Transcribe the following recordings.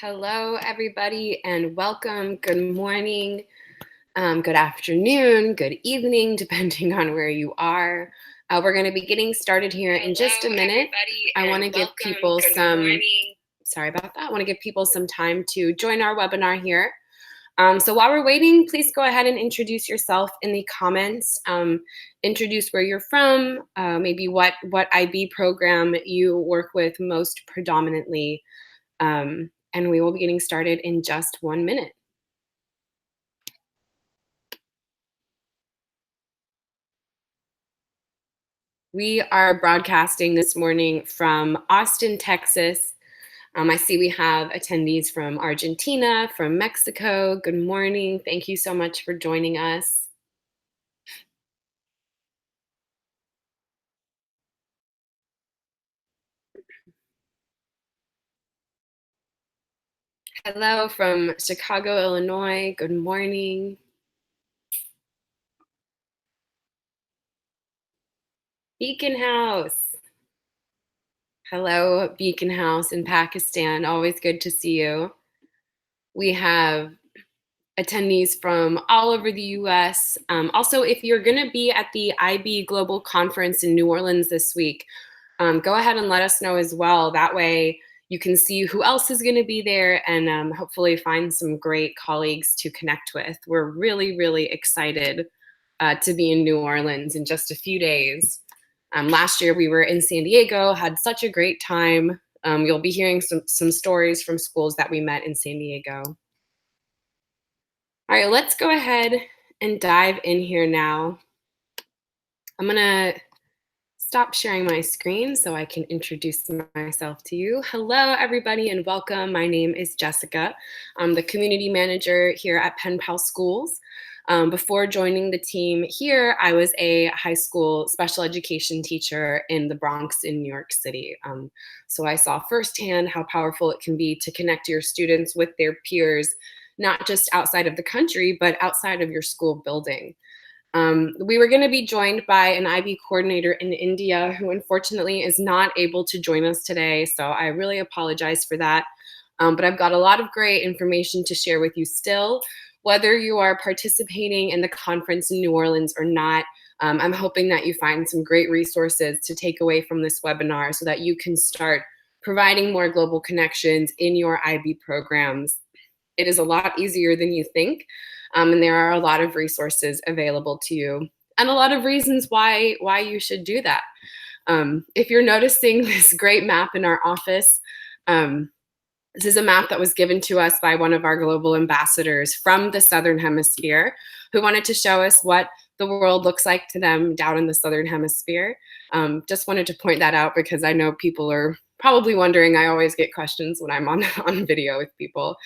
Hello, everybody, and welcome. Good morning, good afternoon, good evening, depending on where you are. We're going to be getting started here in just a minute. I want to give people sorry about that. I want to give people some time to join our webinar here. So while we're waiting, please go ahead and introduce yourself in the comments. Introduce where you're from, maybe what IB program you work with most predominantly. And we will be getting started in just 1 minute. We are broadcasting this morning from Austin, Texas. I see we have attendees from Argentina, from Mexico. Good morning. Thank you so much for joining us. Hello from Chicago, Illinois. Good morning. Beacon House. Hello, Beacon House in Pakistan. Always good to see you. We have attendees from all over the US. Also, if you're going to be at the IB Global Conference in New Orleans this week, go ahead and let us know as well. That way you can see who else is going to be there and hopefully find some great colleagues to connect with. We're really, really excited to be in New Orleans in just a few days. Last year we were in San Diego, had such a great time. You'll be hearing some stories from schools that we met in San Diego. All right, let's go ahead and dive in here now. I'm gonna stop sharing my screen so I can introduce myself to you. Hello, everybody, and welcome. My name is Jessica. I'm the community manager here at Penpal Schools. Before joining the team here, I was a high school special education teacher in the Bronx in New York City. So I saw firsthand how powerful it can be to connect your students with their peers, not just outside of the country, but outside of your school building. We were going to be joined by an IB coordinator in India who unfortunately is not able to join us today. So I really apologize for that. But I've got a lot of great information to share with you still. Whether you are participating in the conference in New Orleans or not, I'm hoping that you find some great resources to take away from this webinar so that you can start providing more global connections in your IB programs. It is a lot easier than you think, and there are a lot of resources available to you and a lot of reasons why you should do that. If you're noticing this great map in our office, this is a map that was given to us by one of our global ambassadors from the Southern Hemisphere who wanted to show us what the world looks like to them down in the Southern Hemisphere. Just wanted to point that out because I know people are probably wondering. I always get questions when I'm on video with people.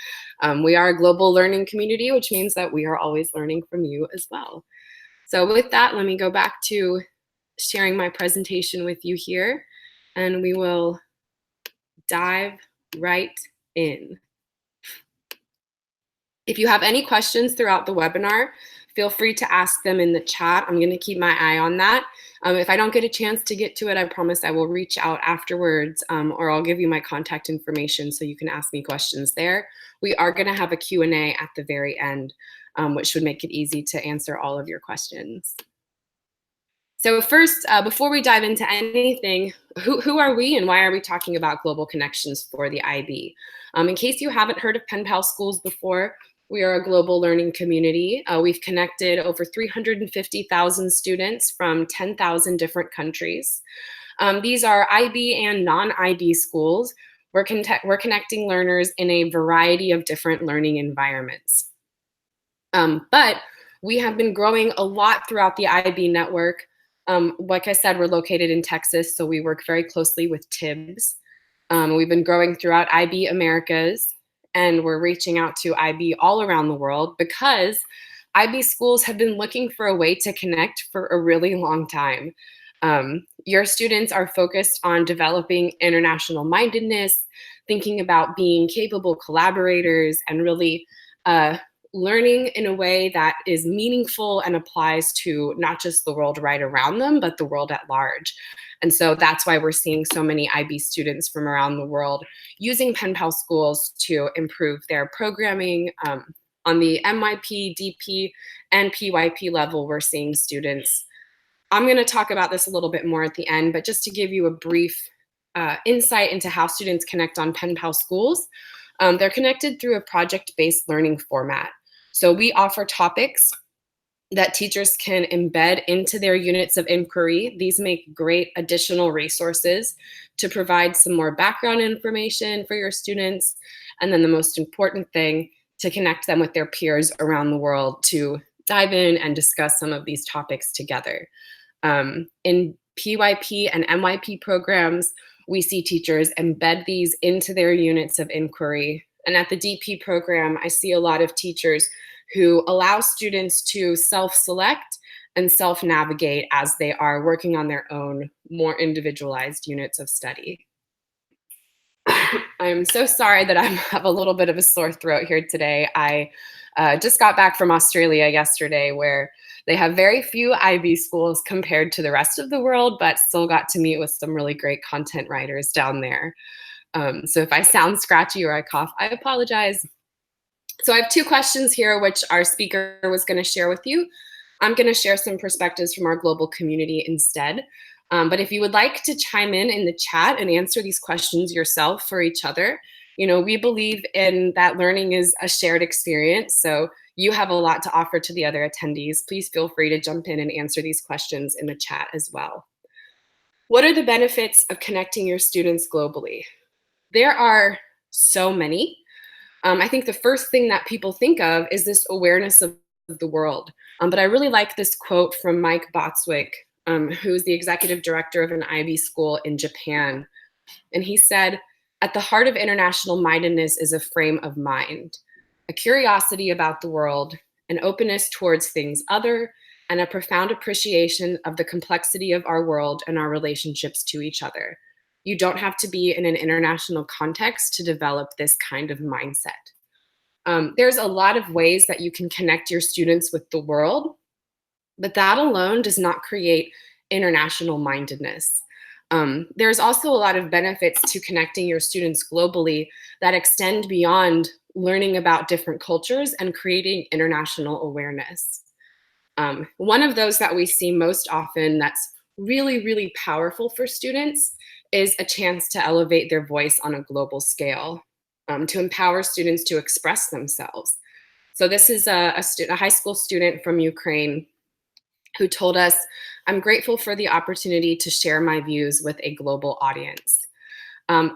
We are a global learning community, which means that we are always learning from you as well. So with that, let me go back to sharing my presentation with you here, and we will dive right in. If you have any questions throughout the webinar, feel free to ask them in the chat. I'm going to keep my eye on that. If I don't get a chance to get to it, I promise I will reach out afterwards, or I'll give you my contact information so you can ask me questions there. We are going to have a Q&A at the very end, which should make it easy to answer all of your questions. So first, before we dive into anything, who are we and why are we talking about global connections for the IB? In case you haven't heard of Penpal Schools before, we are a global learning community. We've connected over 350,000 students from 10,000 different countries. These are IB and non-IB schools. We're connecting learners in a variety of different learning environments. But we have been growing a lot throughout the IB network. Like I said, we're located in Texas, so we work very closely with TIBS. We've been growing throughout IB Americas, and we're reaching out to IB all around the world because IB schools have been looking for a way to connect for a really long time. Your students are focused on developing international mindedness, thinking about being capable collaborators, and really learning in a way that is meaningful and applies to not just the world right around them, but the world at large. And so that's why we're seeing so many IB students from around the world using Penpal Schools to improve their programming. On the MYP, DP, and PYP level, we're seeing students. I'm going to talk about this a little bit more at the end, but just to give you a brief insight into how students connect on Penpal Schools, they're connected through a project-based learning format. So we offer topics that teachers can embed into their units of inquiry. These make great additional resources to provide some more background information for your students. And then the most important thing, to connect them with their peers around the world to dive in and discuss some of these topics together. In PYP and MYP programs, we see teachers embed these into their units of inquiry. And at the DP program, I see a lot of teachers who allow students to self-select and self-navigate as they are working on their own more individualized units of study. I'm so sorry that I have a little bit of a sore throat here today. I just got back from Australia yesterday, where they have very few IB schools compared to the rest of the world, but still got to meet with some really great content writers down there. So if I sound scratchy or I cough, I apologize. So I have two questions here, which our speaker was going to share with you. I'm going to share some perspectives from our global community instead. But if you would like to chime in the chat and answer these questions yourself for each other, we believe in that learning is a shared experience. So you have a lot to offer to the other attendees. Please feel free to jump in and answer these questions in the chat as well. What are the benefits of connecting your students globally? There are so many. I think the first thing that people think of is this awareness of the world. But I really like this quote from Mike Botswick, who's the executive director of an IB school in Japan. And he said, "At the heart of international mindedness is a frame of mind, a curiosity about the world, an openness towards things other, and a profound appreciation of the complexity of our world and our relationships to each other. You don't have to be in an international context to develop this kind of mindset." There's a lot of ways that you can connect your students with the world, but that alone does not create international mindedness. There's also a lot of benefits to connecting your students globally that extend beyond learning about different cultures and creating international awareness. One of those that we see most often that's really, really powerful for students is a chance to elevate their voice on a global scale, to empower students to express themselves. So this is a high school student from Ukraine who told us, "I'm grateful for the opportunity to share my views with a global audience."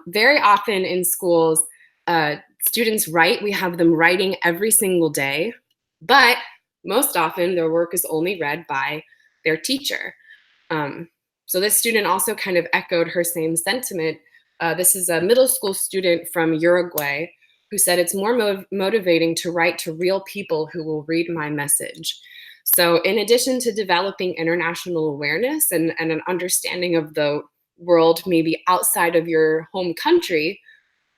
Very often in schools, students write. We have them writing every single day, but most often their work is only read by their teacher. So this student also kind of echoed her same sentiment. This is a middle school student from Uruguay who said, "It's more motivating to write to real people who will read my message." So in addition to developing international awareness and an understanding of the world maybe outside of your home country,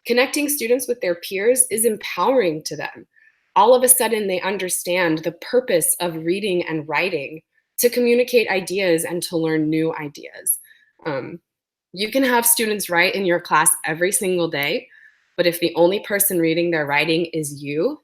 connecting students with their peers is empowering to them. All of a sudden, they understand the purpose of reading and writing, to communicate ideas and to learn new ideas. You can have students write in your class every single day, but if the only person reading their writing is you,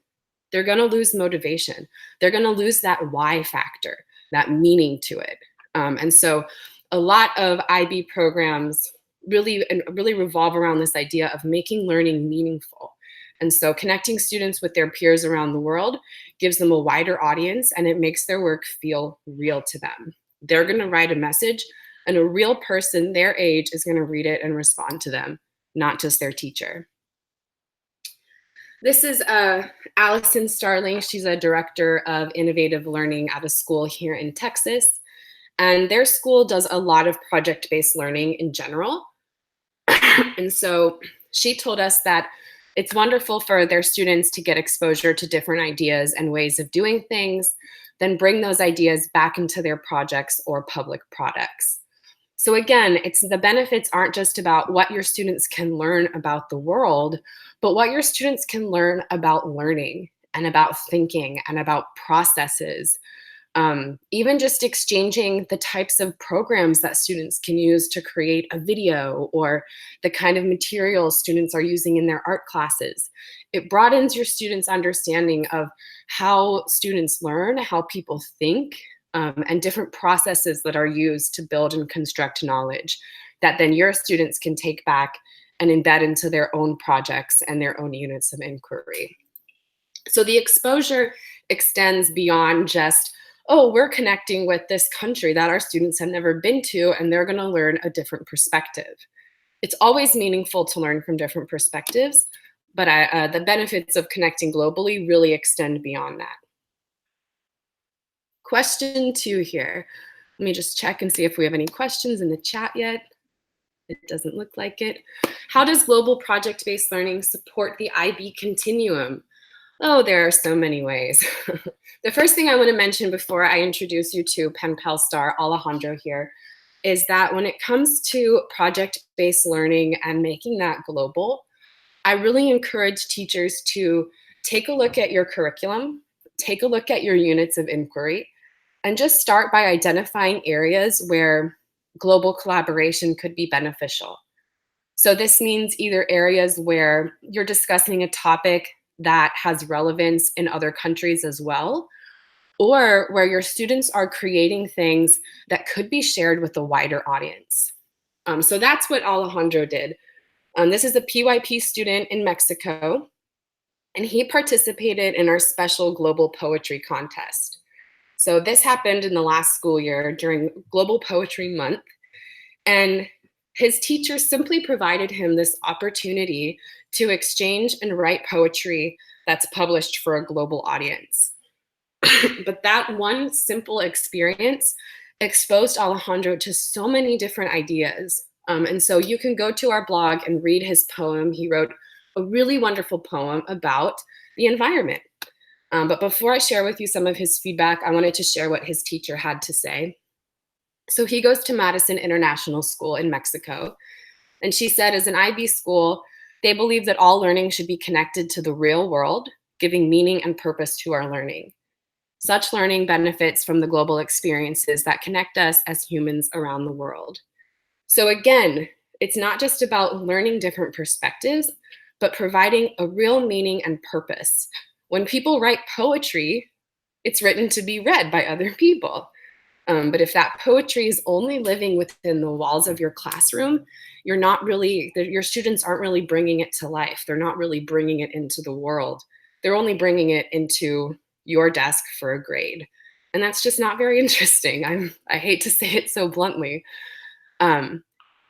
they're going to lose motivation. They're going to lose that why factor, that meaning to it. And so a lot of IB programs really revolve around this idea of making learning meaningful. And so connecting students with their peers around the world gives them a wider audience, and it makes their work feel real to them. They're going to write a message, and a real person their age is going to read it and respond to them, not just their teacher. This is Allison Starling. She's a director of innovative learning at a school here in Texas. And their school does a lot of project-based learning in general. And so she told us that it's wonderful for their students to get exposure to different ideas and ways of doing things, then bring those ideas back into their projects or public products. So again, the benefits aren't just about what your students can learn about the world, but what your students can learn about learning and about thinking and about processes. Even just exchanging the types of programs that students can use to create a video or the kind of materials students are using in their art classes. It broadens your students' understanding of how students learn, how people think, and different processes that are used to build and construct knowledge that then your students can take back and embed into their own projects and their own units of inquiry. So the exposure extends beyond just, oh, we're connecting with this country that our students have never been to, and they're going to learn a different perspective. It's always meaningful to learn from different perspectives, but the benefits of connecting globally really extend beyond that. Question 2 here. Let me just check and see if we have any questions in the chat yet. It doesn't look like it. How does global project-based learning support the IB continuum? Oh, there are so many ways. The first thing I want to mention before I introduce you to Penpal star Alejandro here is that when it comes to project-based learning and making that global, I really encourage teachers to take a look at your curriculum, take a look at your units of inquiry, and just start by identifying areas where global collaboration could be beneficial. So this means either areas where you're discussing a topic that has relevance in other countries as well, or where your students are creating things that could be shared with a wider audience. So that's what Alejandro did. This is a PYP student in Mexico, and he participated in our special global poetry contest. So this happened in the last school year during Global Poetry Month, and his teacher simply provided him this opportunity to exchange and write poetry that's published for a global audience. But that one simple experience exposed Alejandro to so many different ideas. And so you can go to our blog and read his poem. He wrote a really wonderful poem about the environment. But before I share with you some of his feedback, I wanted to share what his teacher had to say. So he goes to Madison International School in Mexico. And she said, as an IB school, they believe that all learning should be connected to the real world, giving meaning and purpose to our learning. Such learning benefits from the global experiences that connect us as humans around the world. So again, it's not just about learning different perspectives, but providing a real meaning and purpose. When people write poetry, it's written to be read by other people. But if that poetry is only living within the walls of your classroom, your students aren't really bringing it to life. They're not really bringing it into the world. They're only bringing it into your desk for a grade. And that's just not very interesting. I hate to say it so bluntly.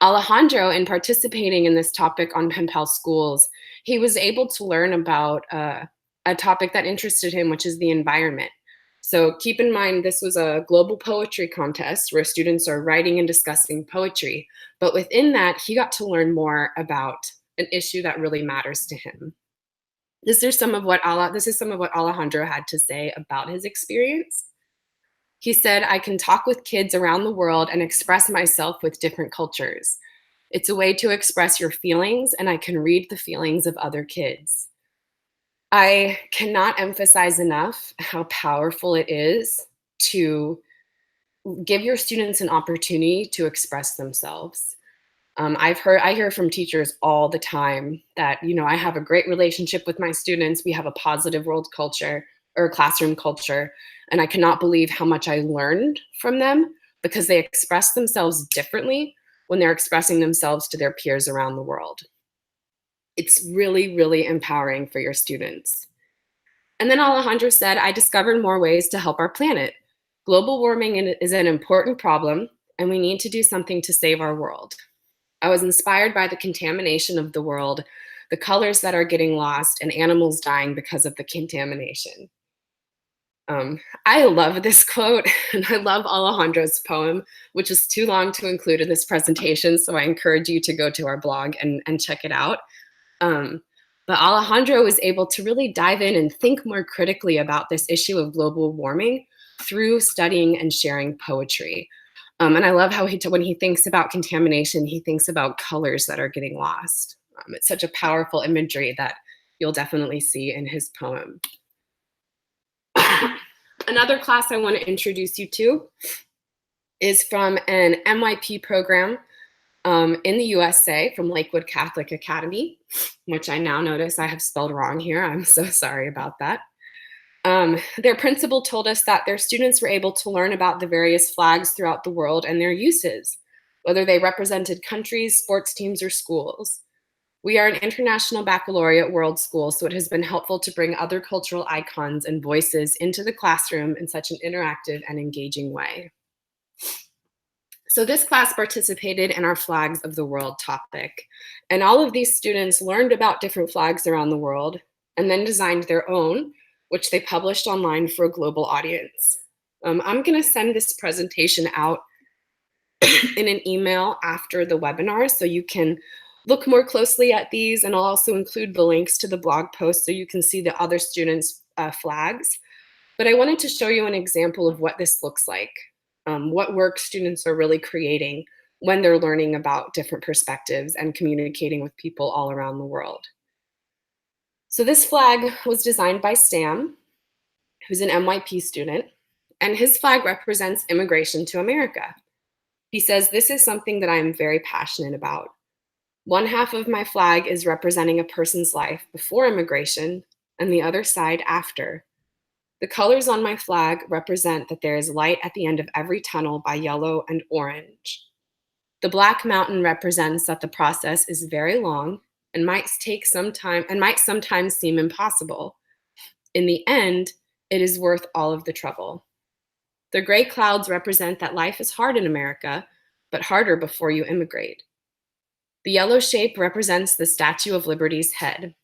Alejandro, in participating in this topic on Penpal Schools, he was able to learn about a topic that interested him, which is the environment. So keep in mind, this was a global poetry contest where students are writing and discussing poetry. But within that, he got to learn more about an issue that really matters to him. This is some of what Alejandro had to say about his experience. He said, I can talk with kids around the world and express myself with different cultures. It's a way to express your feelings, and I can read the feelings of other kids. I cannot emphasize enough how powerful it is to give your students an opportunity to express themselves. I hear from teachers all the time that, I have a great relationship with my students. We have a positive world culture or classroom culture, and I cannot believe how much I learned from them because they express themselves differently when they're expressing themselves to their peers around the world. It's really, really empowering for your students. And then Alejandro said, I discovered more ways to help our planet. Global warming is an important problem, and we need to do something to save our world. I was inspired by the contamination of the world, the colors that are getting lost, and animals dying because of the contamination. I love this quote, and I love Alejandro's poem, which is too long to include in this presentation, so I encourage you to go to our blog and check it out. But Alejandro was able to really dive in and think more critically about this issue of global warming through studying and sharing poetry. And I love how when he thinks about contamination, he thinks about colors that are getting lost. It's such a powerful imagery that you'll definitely see in his poem. Another class I want to introduce you to is from an MYP program in the USA from Lakewood Catholic Academy, which I now notice I have spelled wrong here. I'm so sorry about that. Their principal told us that their students were able to learn about the various flags throughout the world and their uses, whether they represented countries, sports teams, or schools. We are an international baccalaureate world school, so it has been helpful to bring other cultural icons and voices into the classroom in such an interactive and engaging way. So this class participated in our Flags of the World topic, and all of these students learned about different flags around the world and then designed their own, which they published online for a global audience. I'm gonna send this presentation out in an email after the webinar so you can look more closely at these, and I'll also include the links to the blog post so you can see the other students' flags. But I wanted to show you an example of what this looks like, what work students are really creating when they're learning about different perspectives and communicating with people all around the world. So this flag was designed by Sam, who's an MYP student, and his flag represents immigration to America. He says, "This is something that I'm very passionate about. One half of my flag is representing a person's life before immigration and the other side after. The colors on my flag represent that there is light at the end of every tunnel by yellow and orange. The black mountain represents that the process is very long and might take some time and might sometimes seem impossible. In the end, it is worth all of the trouble. The gray clouds represent that life is hard in America, but harder before you immigrate. The yellow shape represents the Statue of Liberty's head.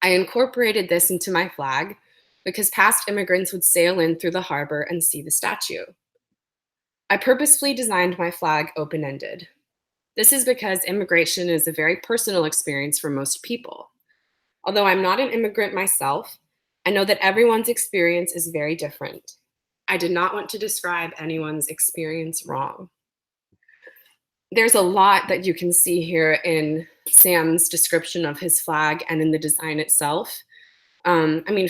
I incorporated this into my flag because past immigrants would sail in through the harbor and see the statue. I purposefully designed my flag open-ended. This is because immigration is a very personal experience for most people. Although I'm not an immigrant myself, I know that everyone's experience is very different. I did not want to describe anyone's experience wrong." There's a lot that you can see here in Sam's description of his flag and in the design itself.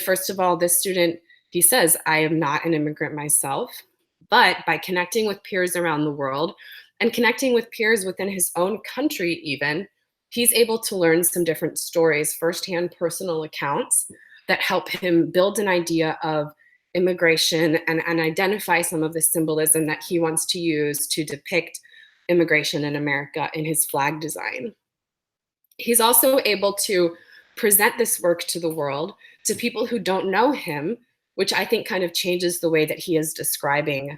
First of all, this student, he says, "I am not an immigrant myself," but by connecting with peers around the world and connecting with peers within his own country even, he's able to learn some different stories, firsthand personal accounts that help him build an idea of immigration and identify some of the symbolism that he wants to use to depict immigration in America in his flag design. He's also able to present this work to the world, to people who don't know him, which I think kind of changes the way that he is describing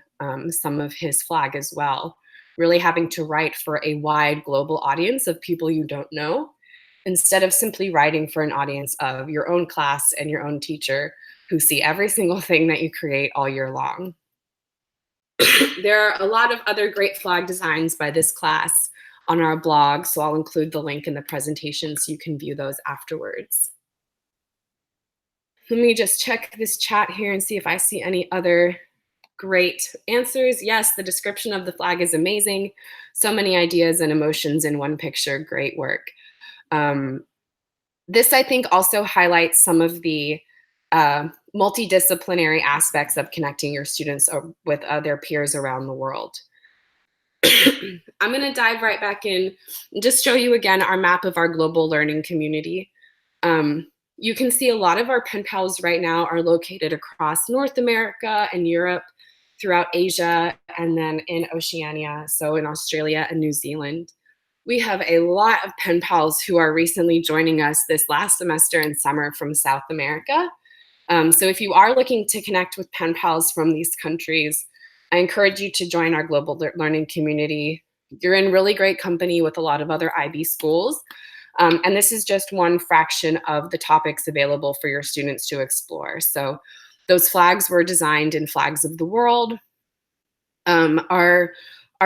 some of his flag as well. Really having to write for a wide global audience of people you don't know, instead of simply writing for an audience of your own class and your own teacher who see every single thing that you create all year long. There are a lot of other great flag designs by this class on our blog, so I'll include the link in the presentation so you can view those afterwards. Let me just check this chat here and see if I see any other great answers. Yes, the description of the flag is amazing. So many ideas and emotions in one picture. Great work. This, I think, also highlights some of the multidisciplinary aspects of connecting your students with their peers around the world. I'm going to dive right back in and just show you again our map of our global learning community. You can see a lot of our pen pals right now are located across North America and Europe, throughout Asia, and then in Oceania, so in Australia and New Zealand. We have a lot of pen pals who are recently joining us this last semester and summer from South America. So if you are looking to connect with pen pals from these countries, I encourage you to join our global learning community. You're in really great company with a lot of other IB schools. And this is just one fraction of the topics available for your students to explore. So those flags were designed in Flags of the World. Our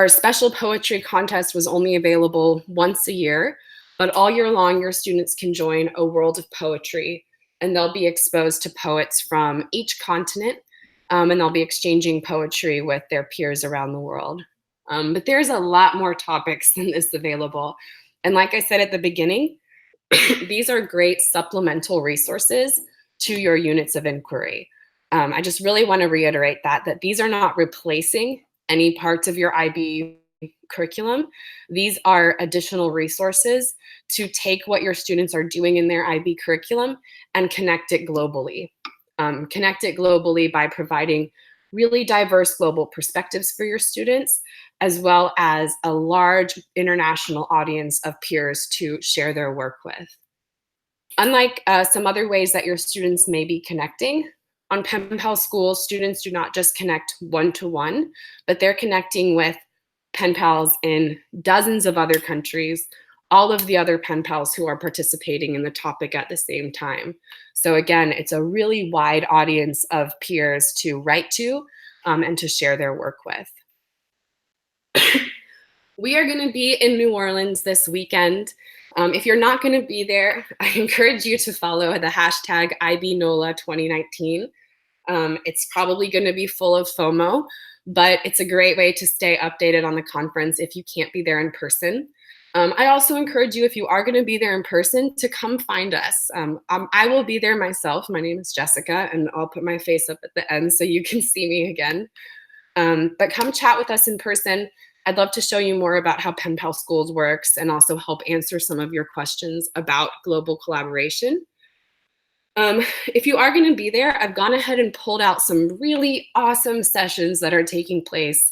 special poetry contest was only available once a year, but all year long, your students can join a world of poetry, and they'll be exposed to poets from each continent, and they'll be exchanging poetry with their peers around the world. But there's a lot more topics than this available. And like I said at the beginning, these are great supplemental resources to your units of inquiry. I just really want to reiterate that these are not replacing any parts of your IB curriculum. These are additional resources to take what your students are doing in their IB curriculum and connect it globally. Connect it globally by providing really diverse global perspectives for your students, as well as a large international audience of peers to share their work with. Unlike some other ways that your students may be connecting, on Penpal Schools, students do not just connect one-to-one, but they're connecting with pen pals in dozens of other countries, all of the other pen pals who are participating in the topic at the same time. So again, it's a really wide audience of peers to write to and to share their work with. We are going to be in New Orleans this weekend. If you're not going to be there, I encourage you to follow the hashtag IBNOLA 2019. It's probably going to be full of FOMO, but it's a great way to stay updated on the conference if you can't be there in person. I also encourage you, if you are going to be there in person, to come find us. I will be there myself. My name is Jessica, and I'll put my face up at the end so you can see me again. But come chat with us in person. I'd love to show you more about how Penpal Schools works and also help answer some of your questions about global collaboration. If you are going to be there, I've gone ahead and pulled out some really awesome sessions that are taking place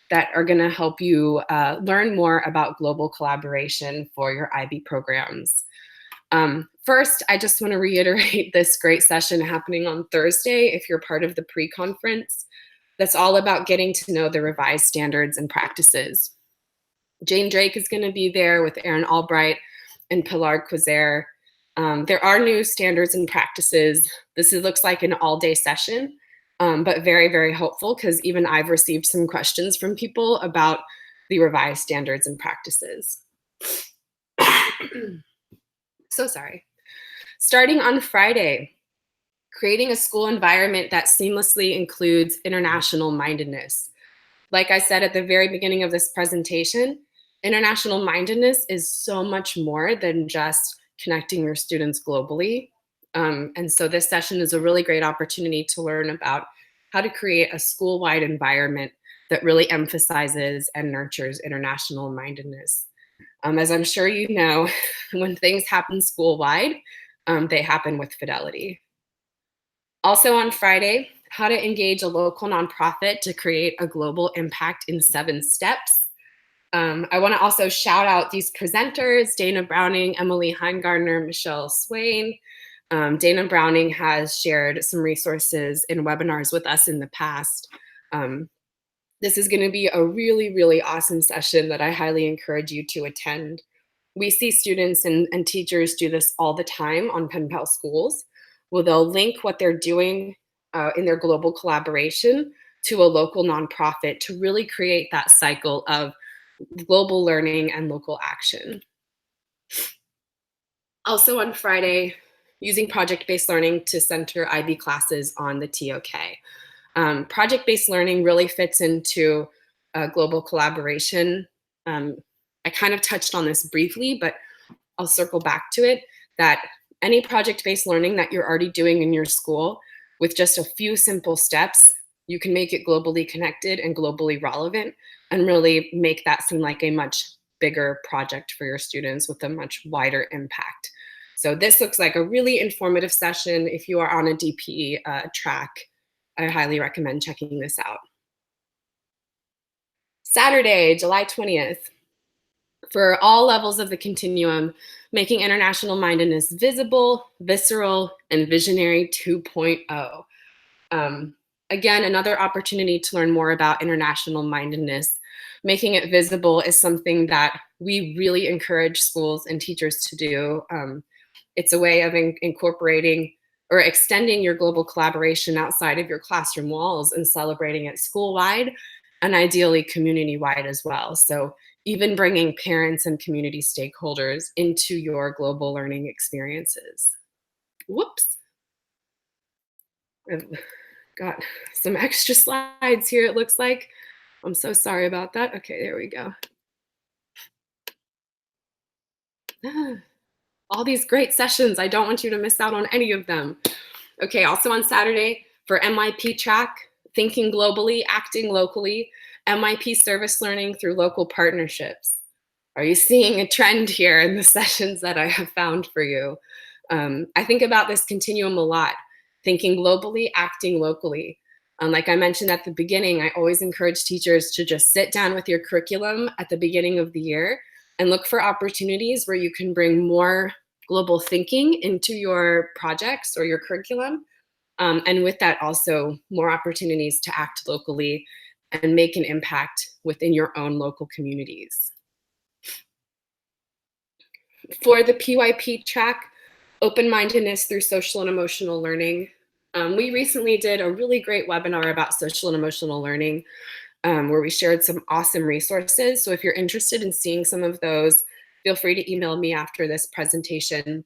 that are going to help you learn more about global collaboration for your IB programs. First, I just want to reiterate this great session happening on Thursday if you're part of the pre-conference. That's all about getting to know the revised standards and practices. Jane Drake is going to be there with Aaron Albright and Pilar Quizer. There are new standards and practices. Looks like an all-day session, but very, very helpful because even I've received some questions from people about the revised standards and practices. So sorry. Starting on Friday, creating a school environment that seamlessly includes international mindedness. Like I said at the very beginning of this presentation, international mindedness is so much more than just connecting your students globally. And so this session is a really great opportunity to learn about how to create a school-wide environment that really emphasizes and nurtures international mindedness. As I'm sure you know, when things happen school-wide, they happen with fidelity. Also on Friday, how to engage a local nonprofit to create a global impact in 7 steps. I want to also shout out these presenters, Dana Browning, Emily Heingardner, Michelle Swain. Dana Browning has shared some resources in webinars with us in the past. This is going to be a really, really awesome session that I highly encourage you to attend. We see students and teachers do this all the time on Penpal Schools, where they'll link what they're doing in their global collaboration to a local nonprofit to really create that cycle of global learning and local action. Also on Friday, using project-based learning to center IB classes on the TOK. Project-based learning really fits into global collaboration. I kind of touched on this briefly, but I'll circle back to it, that any project-based learning that you're already doing in your school, with just a few simple steps, you can make it globally connected and globally relevant and really make that seem like a much bigger project for your students with a much wider impact. So this looks like a really informative session. If you are on a DP track, I highly recommend checking this out. Saturday, July 20th. For all levels of the continuum, making international mindedness visible, visceral, and visionary 2.0. Again, another opportunity to learn more about international mindedness. Making it visible is something that we really encourage schools and teachers to do. It's a way of incorporating or extending your global collaboration outside of your classroom walls and celebrating it school-wide and ideally community-wide as well. So even bringing parents and community stakeholders into your global learning experiences. Whoops. I've got some extra slides here, it looks like. I'm so sorry about that. Okay, there we go. All these great sessions. I don't want you to miss out on any of them. Okay, also on Saturday, For MYP track, thinking globally, acting locally, MYP service learning through local partnerships. Are you seeing a trend here in the sessions that I have found for you? I think about this continuum a lot, thinking globally, acting locally. Like I mentioned at the beginning, I always encourage teachers to just sit down with your curriculum at the beginning of the year and look for opportunities where you can bring more global thinking into your projects or your curriculum. And with that, also more opportunities to act locally and make an impact within your own local communities. For the PYP track, open-mindedness through social and emotional learning. We recently did a really great webinar about social and emotional learning where we shared some awesome resources. So if you're interested in seeing some of those, feel free to email me after this presentation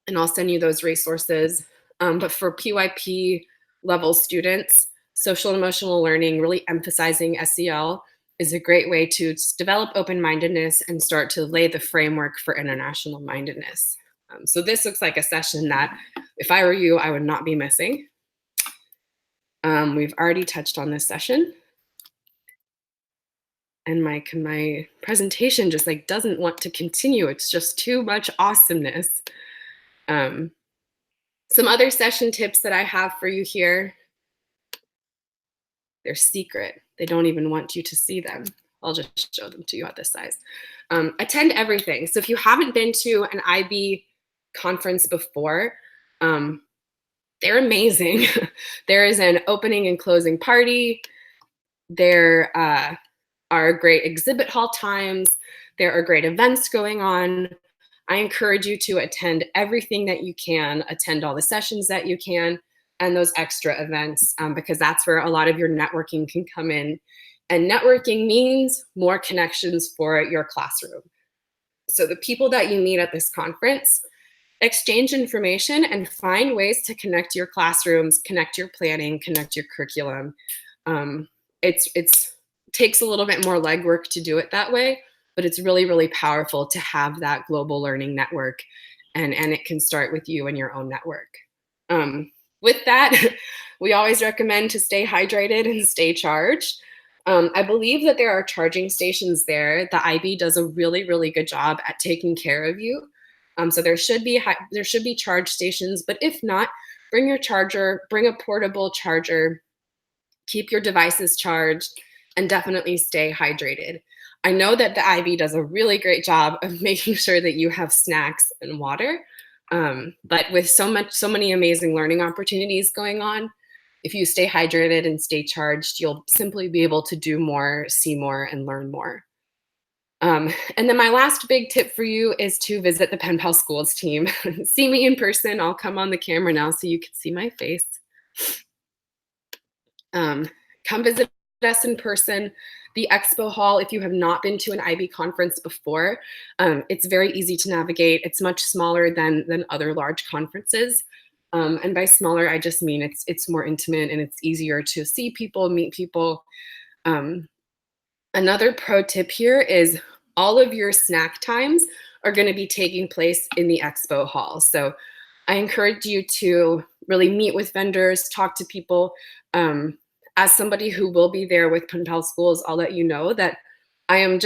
and I'll send you those resources. But for PYP level students, social and emotional learning, really emphasizing SEL, is a great way to develop open-mindedness and start to lay the framework for international mindedness. So this looks like a session that, if I were you, I would not be missing. We've already touched on this session. And my presentation just like doesn't want to continue. It's just too much awesomeness. Some other session tips that I have for you here. They're secret. They don't even want you to see them. I'll just show them to you at this size. Attend everything. So if you haven't been to an IB conference before, they're amazing. There is an opening and closing party. There are great exhibit hall times. There are great events going on. I encourage you to attend everything that you can, attend all the sessions that you can, and those extra events, because that's where a lot of your networking can come in. And networking means more connections for your classroom. So the people that you meet at this conference, exchange information and find ways to connect your classrooms, connect your planning, connect your curriculum. It's takes a little bit more legwork to do it that way, but it's really, really powerful to have that global learning network, and it can start with you and your own network. With that, we always recommend to stay hydrated and stay charged. I believe that there are charging stations there. The IB does a really, really good job at taking care of you. So there should be charge stations, but if not, bring your charger, bring a portable charger, keep your devices charged, and definitely stay hydrated. I know that the IB does a really great job of making sure that you have snacks and water, but with so many amazing learning opportunities going on, if you stay hydrated and stay charged, you'll simply be able to do more, see more, and learn more. And then my last big tip for you is to visit the Penpal Schools team. See me in person. I'll come on the camera now so you can see my face. Come visit us in person. The Expo Hall, if you have not been to an IB conference before, it's very easy to navigate. It's much smaller than other large conferences. And by smaller, I just mean it's more intimate and it's easier to see people, meet people. Another pro tip here is all of your snack times are going to be taking place in the Expo Hall. So I encourage you to really meet with vendors, talk to people. As somebody who will be there with Penpal Schools, I'll let you know that I'm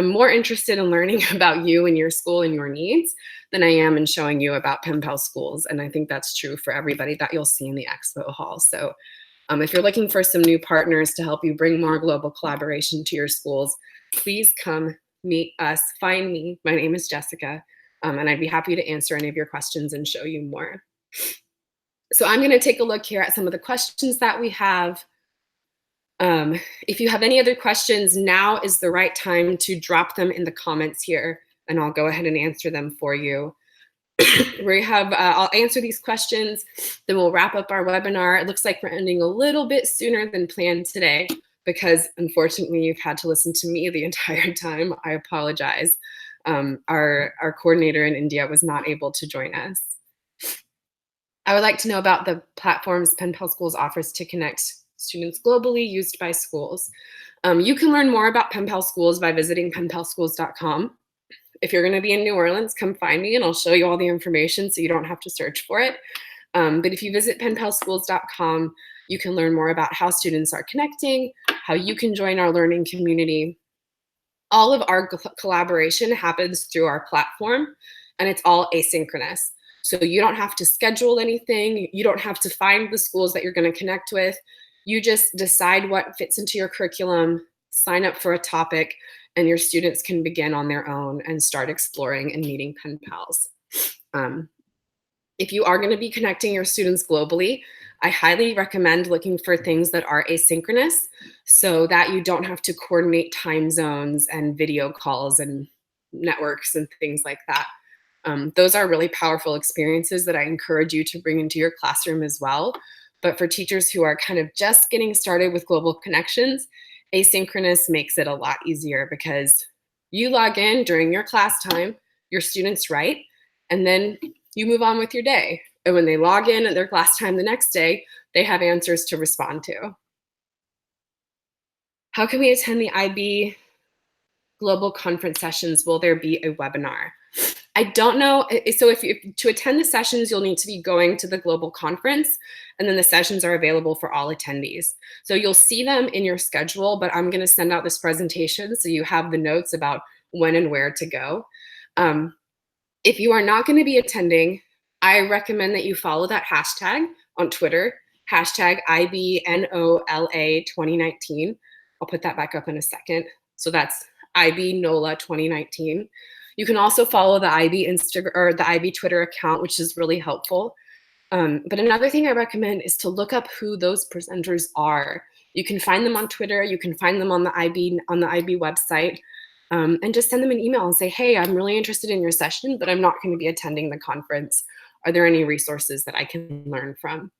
more interested in learning about you and your school and your needs than I am in showing you about Penpal Schools. And I think that's true for everybody that you'll see in the Expo Hall. So if you're looking for some new partners to help you bring more global collaboration to your schools, please come meet us, find me. My name is Jessica, and I'd be happy to answer any of your questions and show you more. So I'm going to take a look here at some of the questions that we have. If you have any other questions, now is the right time to drop them in the comments here, and I'll go ahead and answer them for you. I'll answer these questions, then we'll wrap up our webinar. It looks like we're ending a little bit sooner than planned today because unfortunately you've had to listen to me the entire time. I apologize. Our coordinator in India was not able to join us. I would like to know about the platforms Penpal Schools offers to connect students globally used by schools. You can learn more about Penpal Schools by visiting penpalschools.com. If you're going to be in New Orleans, come find me and I'll show you all the information so you don't have to search for it. But if you visit penpalschools.com, you can learn more about how students are connecting, how you can join our learning community. All of our collaboration happens through our platform, and it's all asynchronous. So you don't have to schedule anything. You don't have to find the schools that you're going to connect with. You just decide what fits into your curriculum, sign up for a topic, and your students can begin on their own and start exploring and meeting pen pals. If you are going to be connecting your students globally, I highly recommend looking for things that are asynchronous so that you don't have to coordinate time zones and video calls and networks and things like that. Those are really powerful experiences that I encourage you to bring into your classroom as well. But for teachers who are kind of just getting started with global connections, asynchronous makes it a lot easier because you log in during your class time, your students write, and then you move on with your day. And when they log in at their class time the next day, they have answers to respond to. How can we attend the IB Global Conference sessions? Will there be a webinar? I don't know. So if to attend the sessions, you'll need to be going to the global conference, and then the sessions are available for all attendees. So you'll see them in your schedule, but I'm going to send out this presentation so you have the notes about when and where to go. If you are not going to be attending, I recommend that you follow that hashtag on Twitter, hashtag IBNOLA 2019. I'll put that back up in a second. So that's IB NOLA 2019. You can also follow the IB Instagram or the IB Twitter account, which is really helpful. But another thing I recommend is to look up who those presenters are. You can find them on Twitter. You can find them on the IB website. And just send them an email and say, hey, I'm really interested in your session, but I'm not going to be attending the conference. Are there any resources that I can learn from?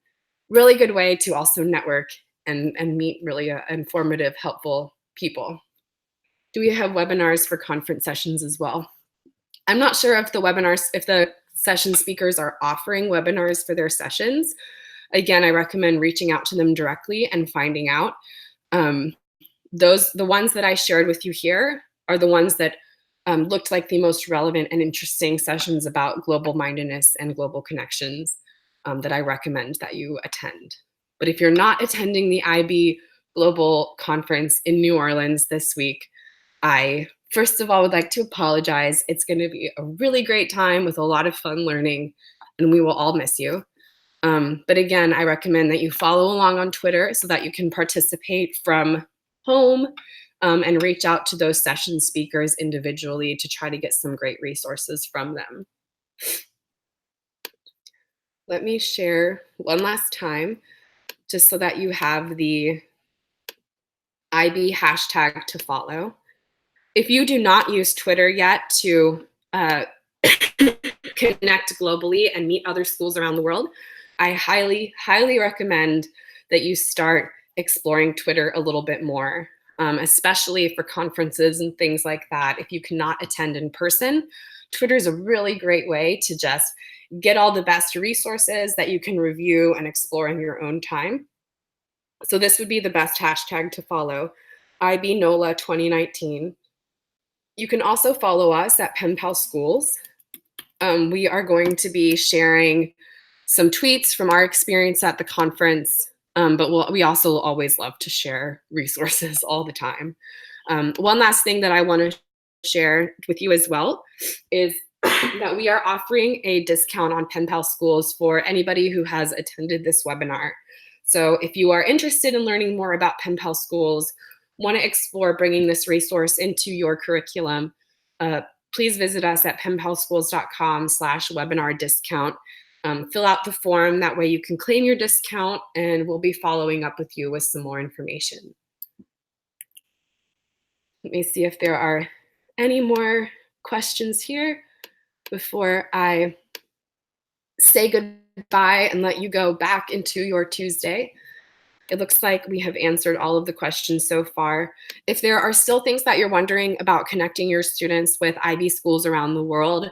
Really good way to also network and meet really informative, helpful people. Do we have webinars for conference sessions as well? I'm not sure if the session speakers are offering webinars for their sessions. Again, I recommend reaching out to them directly and finding out. The ones that I shared with you here are the ones that looked like the most relevant and interesting sessions about global mindedness and global connections that I recommend that you attend. But if you're not attending the IB Global Conference in New Orleans this week, I first of all would like to apologize. It's going to be a really great time with a lot of fun learning, and we will all miss you. But again, I recommend that you follow along on Twitter so that you can participate from home and reach out to those session speakers individually to try to get some great resources from them. Let me share one last time, just so that you have the IB hashtag to follow. If you do not use Twitter yet to connect globally and meet other schools around the world, I highly, highly recommend that you start exploring Twitter a little bit more, especially for conferences and things like that. If you cannot attend in person, Twitter is a really great way to just get all the best resources that you can review and explore in your own time. So this would be the best hashtag to follow, IBNOLA 2019. You can also follow us at Penpal Schools. We are going to be sharing some tweets from our experience at the conference, but we also always love to share resources all the time. One last thing that I want to share with you as well is that we are offering a discount on Penpal Schools for anybody who has attended this webinar. So if you are interested in learning more about Penpal Schools, want to explore bringing this resource into your curriculum, please visit us at penpalschools.com/webinar discount. Fill out the form. That way you can claim your discount, and we'll be following up with you with some more information. Let me see if there are any more questions here before I say goodbye and let you go back into your Tuesday. It looks like we have answered all of the questions so far. If there are still things that you're wondering about connecting your students with IB schools around the world,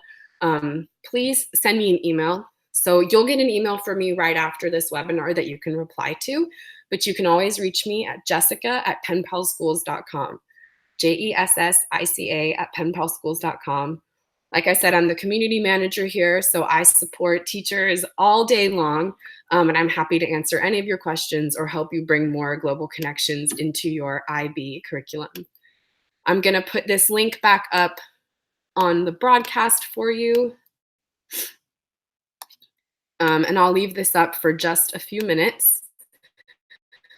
please send me an email. So you'll get an email from me right after this webinar that you can reply to, but you can always reach me at jessica@penpalschools.com, JESSICA@penpalschools.com. Like I said, I'm the community manager here, so I support teachers all day long, and I'm happy to answer any of your questions or help you bring more global connections into your IB curriculum. I'm going to put this link back up on the broadcast for you, and I'll leave this up for just a few minutes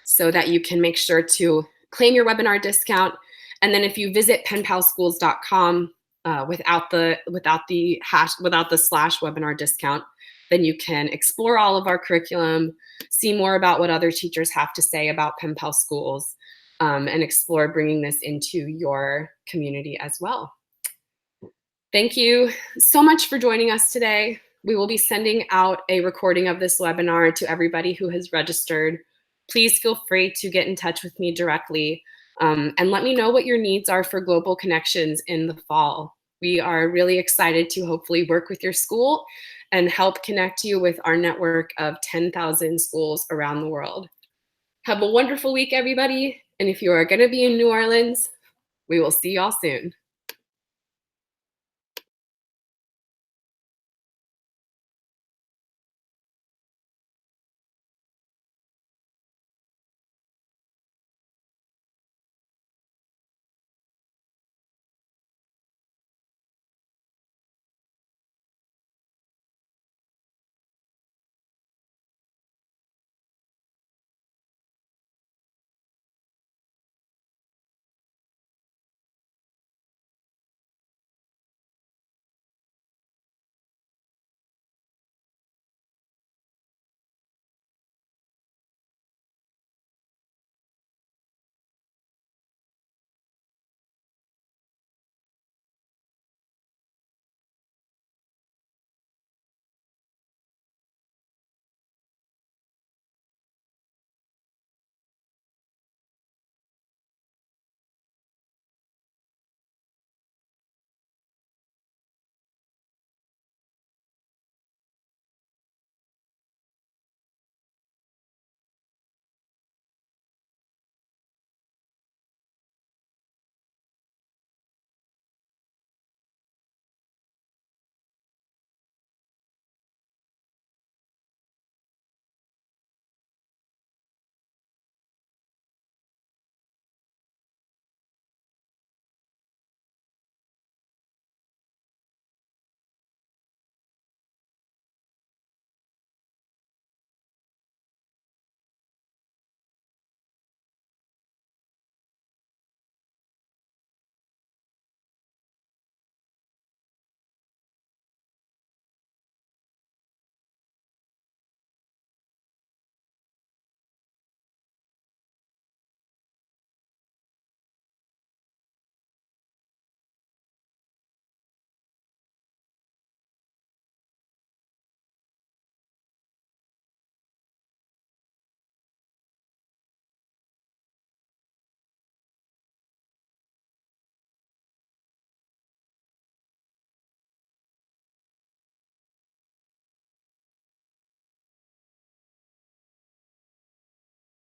so that you can make sure to claim your webinar discount. And then if you visit penpalschools.com without the slash webinar discount, then you can explore all of our curriculum, see more about what other teachers have to say about Penpal Schools, and explore bringing this into your community as well. Thank you so much for joining us today. We will be sending out a recording of this webinar to everybody who has registered. Please feel free to get in touch with me directly and let me know what your needs are for global connections in the fall. We are really excited to hopefully work with your school and help connect you with our network of 10,000 schools around the world. Have a wonderful week, everybody. And if you are going to be in New Orleans, we will see y'all soon.